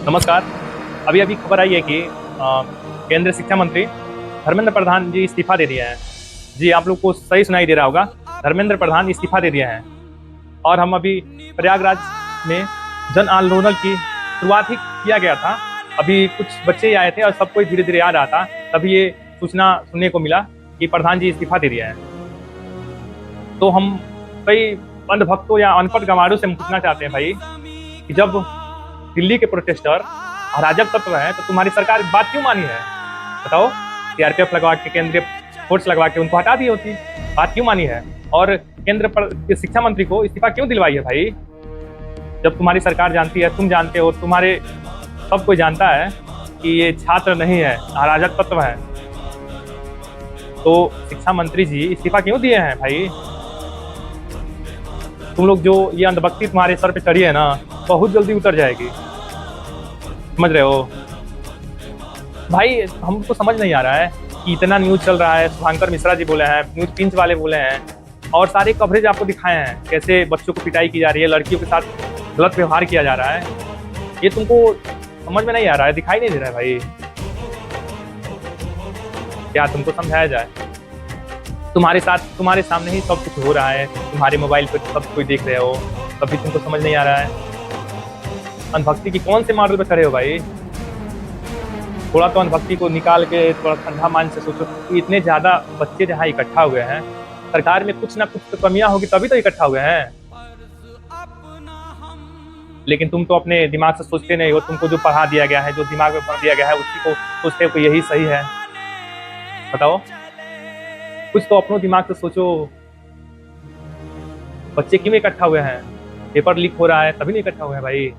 नमस्कार। अभी अभी खबर आई है कि केंद्रीय शिक्षा मंत्री धर्मेंद्र प्रधान जी इस्तीफा दे दिए हैं। जी, आप लोग को सही सुनाई दे रहा होगा, धर्मेंद्र प्रधान इस्तीफा दे दिए हैं। और हम अभी प्रयागराज में जन आंदोलन की शुरुआत ही किया गया था। अभी कुछ बच्चे ही आए थे और सबको धीरे धीरे आ रहा था, तभी ये सूचना सुनने को मिला कि प्रधान जी इस्तीफा दे दिया है। तो हम कई अंधभक्तों या अनपढ़ गंवारों से हम पूछना चाहते हैं भाई कि जब दिल्ली के प्रोटेस्टर अराजक तत्व हैं तो तुम्हारी सरकार बात क्यों मानी है? बताओ, सीआरपीएफ लगवा के, केंद्रीय फोर्स लगवा के उनको हटा दी होती, बात क्यों मानी है? और केंद्र पर शिक्षा मंत्री को इस्तीफा क्यों दिलवाई है भाई? जब तुम्हारी सरकार जानती है, तुम जानते हो, तुम्हारे सब कोई जानता है कि ये छात्र नहीं है, अराजक तत्व है, तो शिक्षा मंत्री जी इस्तीफा क्यों दिए हैं भाई? तुम लोग जो ये अंधभक्ति तुम्हारे सर पे चढ़ी है ना, बहुत जल्दी उतर जाएगी, समझ रहे हो भाई? हमको समझ नहीं आ रहा है कि इतना न्यूज़ चल रहा है, शुभांकर मिश्रा जी बोले हैं, न्यूज़ पिंच वाले बोले हैं, और सारे कवरेज आपको दिखाए हैं कैसे बच्चों को पिटाई की जा रही है, लड़कियों के साथ गलत व्यवहार किया जा रहा है। ये तुमको समझ में नहीं आ रहा है, दिखाई नहीं दे रहा है भाई? क्या तुमको समझाया जाए? तुम्हारे साथ, तुम्हारे सामने ही सब कुछ हो रहा है, तुम्हारे मोबाइल पर सब कुछ देख रहे हो, तभी तुमको समझ नहीं आ रहा है। अनभक्ति की कौन से मॉडल पे खड़े हो भाई? थोड़ा तो अनभक्ति को निकाल के थोड़ा ठंडा मन से सोचो कि इतने ज़्यादा बच्चे जहाँ इकट्ठा हुए हैं, सरकार में कुछ ना कुछ तो कमियां होगी तभी तो इकट्ठा हुए हैं। लेकिन तुम तो अपने दिमाग से सोचते नहीं हो, तुमको जो पढ़ा दिया गया है, जो दिमाग में पढ़ दिया गया है, उसी को सोचते हो कि यही सही है। बताओ, कुछ तो अपनों दिमाग से सोचो। बच्चे क्यों इकट्ठा हुए हैं? पेपर लीक हो रहा है तभी नहीं इकट्ठा हुए हैं भाई।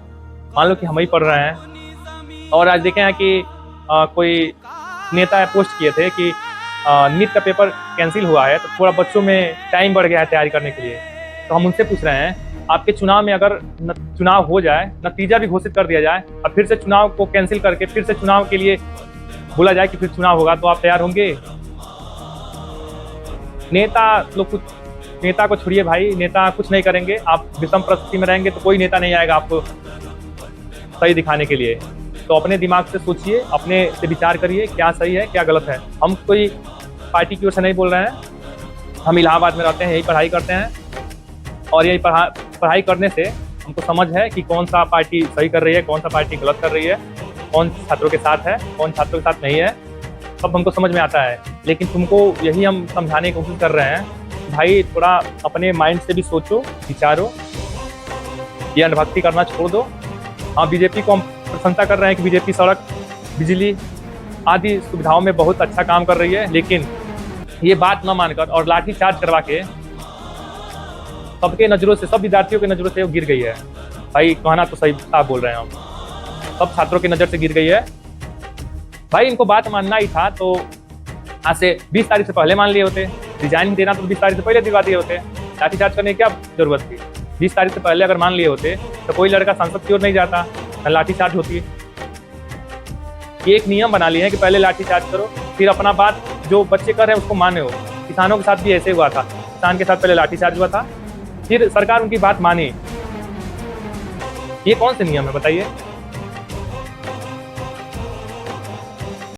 मान लो कि हम ही पढ़ रहे हैं और आज देखे हैं कि कोई नेता पोस्ट किए थे कि नीट का पेपर कैंसिल हुआ है, तो थोड़ा बच्चों में टाइम बढ़ गया है तैयारी करने के लिए। तो हम उनसे पूछ रहे हैं, आपके चुनाव में अगर चुनाव हो जाए, नतीजा भी घोषित कर दिया जाए और फिर से चुनाव को कैंसिल करके फिर से चुनाव के लिए बोला जाए कि फिर चुनाव होगा, तो आप तैयार होंगे? नेता लोग कुछ, नेता को छोड़िए भाई, नेता कुछ नहीं करेंगे। आप विषम परिस्थिति में रहेंगे तो कोई नेता नहीं आएगा आपको सही दिखाने के लिए। तो अपने दिमाग से सोचिए, अपने से विचार करिए, क्या सही है क्या गलत है। हम कोई पार्टी की ओर से नहीं बोल रहे हैं, हम इलाहाबाद में रहते हैं, यही पढ़ाई करते हैं और यही पढ़ाई करने से हमको समझ है कि कौन सा पार्टी सही कर रही है, कौन सा पार्टी गलत कर रही है, कौन छात्रों के साथ है, कौन छात्रों के साथ नहीं है, सब हमको समझ में आता है। लेकिन तुमको यही हम समझाने की कोशिश कर रहे हैं, भाई थोड़ा अपने माइंड से भी सोचो, विचारो, ये अनभक्ति करना छोड़ दो। हाँ, बीजेपी को हम प्रशंसा कर रहे हैं कि बीजेपी सड़क, बिजली आदि सुविधाओं में बहुत अच्छा काम कर रही है, लेकिन ये बात न मानकर और लाठी चार्ज करवा के सबके नज़रों से, सब विद्यार्थियों की नज़रों से वो गिर गई है। भाई कहना तो सही साफ बोल रहे हैं हम, सब छात्रों की नज़र से गिर गई है। भाई इनको बात मानना ही था तो आज से 20 तारीख से पहले मान लिए होते। रिजाइन देना तो 20 तारीख से पहले दिलवा दिए होते। लाठीचार्ज करने की क्या जरूरत थी? 20 तारीख से पहले अगर मान लिए होते तो कोई लड़का संसद की ओर नहीं जाता, न लाठीचार्ज होती। ये एक नियम बना लिए हैं कि पहले लाठीचार्ज करो, फिर अपना बात जो बच्चे कर रहे हैं उसको माने हो। किसानों के साथ भी ऐसे हुआ था, किसान के साथ पहले लाठीचार्ज हुआ था, फिर सरकार उनकी बात मानी। ये कौन से नियम है बताइए?